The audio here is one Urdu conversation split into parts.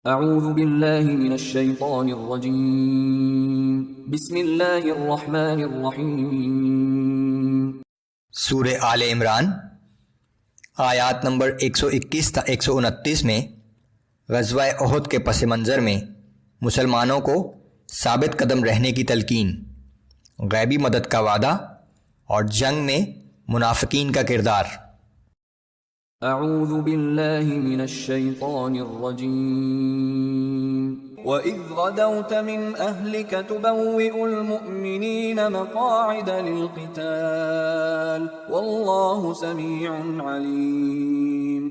اعوذ باللہ من الشیطان الرجیم بسم اللہ الرحمن الرحیم۔ سورہ آل عمران آیات نمبر 121 تا 129 میں غزوہ احد کے پس منظر میں مسلمانوں کو ثابت قدم رہنے کی تلقین، غیبی مدد کا وعدہ اور جنگ میں منافقین کا کردار۔ اعوذ باللہ من الشیطان الرجیم۔ وَإِذْ غَدَوْتَ مِنْ أَهْلِكَ تُبَوِّئُ الْمُؤْمِنِينَ مَقَاعِدَ لِلْقِتَالِ وَاللَّهُ سَمِيعٌ عَلِيمٌ۔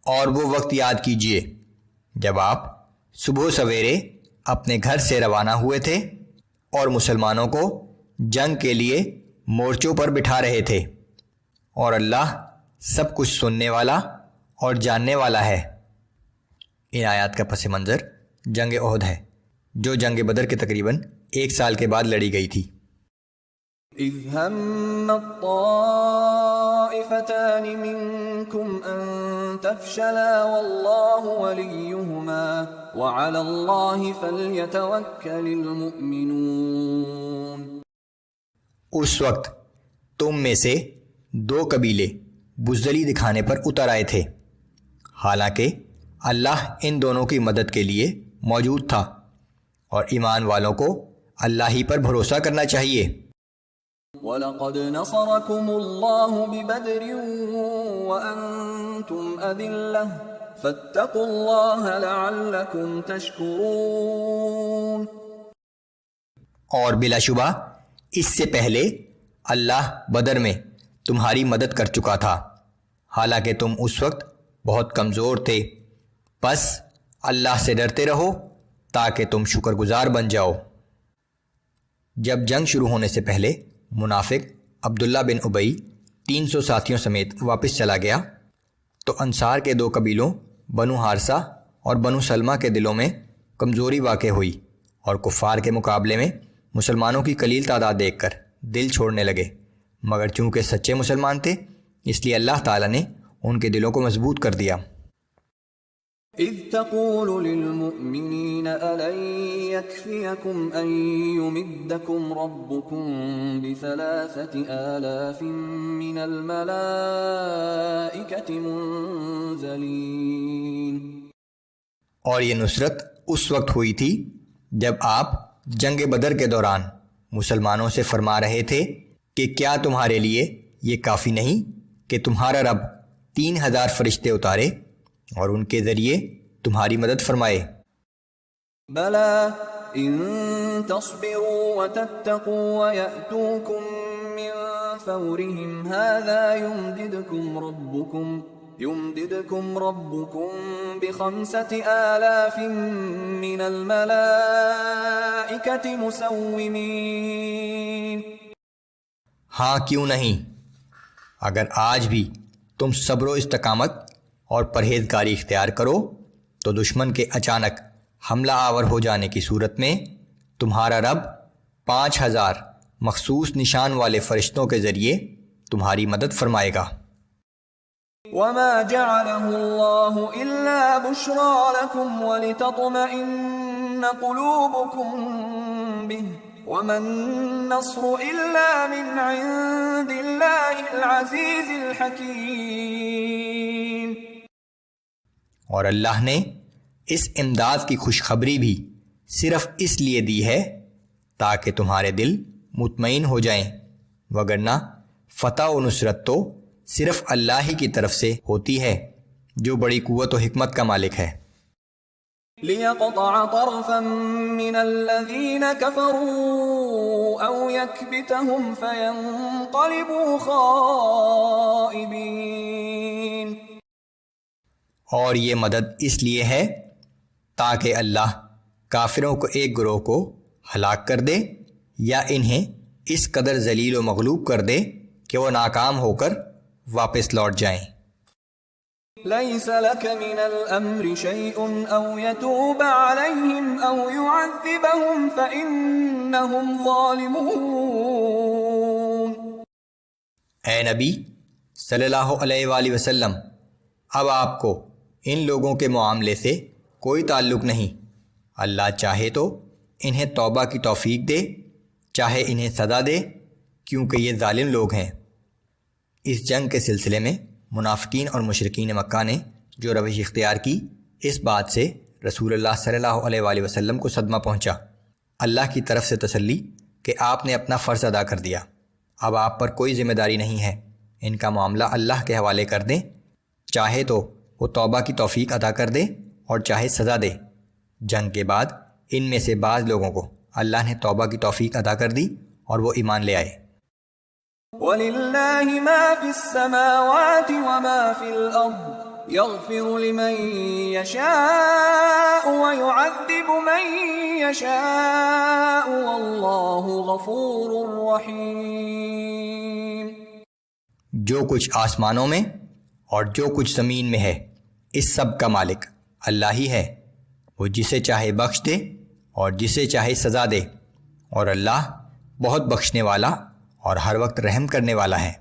اور وہ وقت یاد کیجئے جب آپ صبح سویرے اپنے گھر سے روانہ ہوئے تھے اور مسلمانوں کو جنگ کے لیے مورچوں پر بٹھا رہے تھے، اور اللہ سب کچھ سننے والا اور جاننے والا ہے۔ ان آیات کا پس منظر جنگ احد ہے، جو جنگ بدر کے تقریباً 1 سال کے بعد لڑی گئی تھی۔ اذ هم الطائفتان منكم ان تفشلا والله وليهما وعلى الله فليتوكل المؤمنون۔ اس وقت تم میں سے 2 قبیلے بزدلی دکھانے پر اتر آئے تھے، حالانکہ اللہ ان دونوں کی مدد کے لیے موجود تھا، اور ایمان والوں کو اللہ ہی پر بھروسہ کرنا چاہیے۔ وَلَقَدْ نَصَرَكُمُ اللَّهُ بِبَدْرٍ وَأَنْتُمْ أَذِلَّةٌ فَاتَّقُوا اللَّهَ لَعَلَّكُمْ تَشْكُرُونَ۔ اور بلا شبہ اس سے پہلے اللہ بدر میں تمہاری مدد کر چکا تھا، حالانکہ تم اس وقت بہت کمزور تھے، بس اللہ سے ڈرتے رہو تاکہ تم شکر گزار بن جاؤ۔ جب جنگ شروع ہونے سے پہلے منافق عبداللہ بن ابی 300 ساتھیوں سمیت واپس چلا گیا تو انصار کے 2 قبیلوں بنو حارثہ اور بنو سلمہ کے دلوں میں کمزوری واقع ہوئی، اور کفار کے مقابلے میں مسلمانوں کی قلیل تعداد دیکھ کر دل چھوڑنے لگے، مگر چونکہ سچے مسلمان تھے اس لیے اللہ تعالیٰ نے ان کے دلوں کو مضبوط کر دیا۔ اذ تقول للمؤمنین ألن يكفيكم أن يمدكم ربكم ب3,000 من الملائكة منزلین۔ اور یہ نصرت اس وقت ہوئی تھی جب آپ جنگ بدر کے دوران مسلمانوں سے فرما رہے تھے کہ کیا تمہارے لیے یہ کافی نہیں کہ تمہارا رب 3,000 فرشتے اتارے اور ان کے ذریعے تمہاری مدد فرمائے؟ بلا ان تصبروا وتتقوا ويأتوكم من فورهم هذا يمددكم ربكم ب5,000 من الملائكة مسومين۔ ہاں کیوں نہیں، اگر آج بھی تم صبر و استقامت اور پرہیزگاری اختیار کرو تو دشمن کے اچانک حملہ آور ہو جانے کی صورت میں تمہارا رب 5,000 مخصوص نشان والے فرشتوں کے ذریعے تمہاری مدد فرمائے گا۔ وما جعله الله إلا بشرى لكم ولتطمئن قلوبكم به وما النصر إلا من عند الله العزيز الحكيم۔ اور اللہ نے اس امداد کی خوشخبری بھی صرف اس لیے دی ہے تاکہ تمہارے دل مطمئن ہو جائیں، وگرنہ فتح و نصرت تو صرف اللہ ہی کی طرف سے ہوتی ہے جو بڑی قوت و حکمت کا مالک ہے۔ لِيَقْطَعَ طَرْفًا مِّنَ الَّذِينَ كَفَرُوا أَوْ يَكْبِتَهُمْ فَيَنقَلِبُوا خَائِبِينَ۔ اور یہ مدد اس لیے ہے تاکہ اللہ کافروں کو ایک گروہ کو ہلاک کر دے یا انہیں اس قدر ذلیل و مغلوب کر دے کہ وہ ناکام ہو کر واپس لوٹ جائیں۔ لَيْسَ لَكَ مِنَ الْأَمْرِ شَيْءٌ أَوْ يَتُوبَ عَلَيْهِمْ أَوْ يُعَذِّبَهُمْ فَإِنَّهُمْ ظَالِمُونَ۔ اے نبی صلی اللہ علیہ وآلہ وسلم، اب آپ کو ان لوگوں کے معاملے سے کوئی تعلق نہیں۔ اللہ چاہے تو انہیں توبہ کی توفیق دے، چاہے انہیں سزا دے، کیونکہ یہ ظالم لوگ ہیں۔ اس جنگ کے سلسلے میں منافقین اور مشرکین مکہ نے جو روش اختیار کی، اس بات سے رسول اللہ صلی اللہ علیہ وآلہ وسلم کو صدمہ پہنچا۔ اللہ کی طرف سے تسلی کہ آپ نے اپنا فرض ادا کر دیا، اب آپ پر کوئی ذمہ داری نہیں ہے، ان کا معاملہ اللہ کے حوالے کر دیں، چاہے تو وہ توبہ کی توفیق عطا کر دے اور چاہے سزا دے۔ جنگ کے بعد ان میں سے بعض لوگوں کو اللہ نے توبہ کی توفیق عطا کر دی اور وہ ایمان لے آئے۔ وَلِلَّهِ مَا فِي السَّمَاوَاتِ وَمَا فِي الْأَرْضِ يَغْفِرُ لِمَن يَشَاءُ وَيُعَذِّبُ مَن يَشَاءُ وَاللَّهُ غَفُورٌ رَّحِيمٌ۔ جو کچھ آسمانوں میں اور جو کچھ زمین میں ہے، اس سب کا مالک اللہ ہی ہے، وہ جسے چاہے بخش دے اور جسے چاہے سزا دے، اور اللہ بہت بخشنے والا اور ہر وقت رحم کرنے والا ہے۔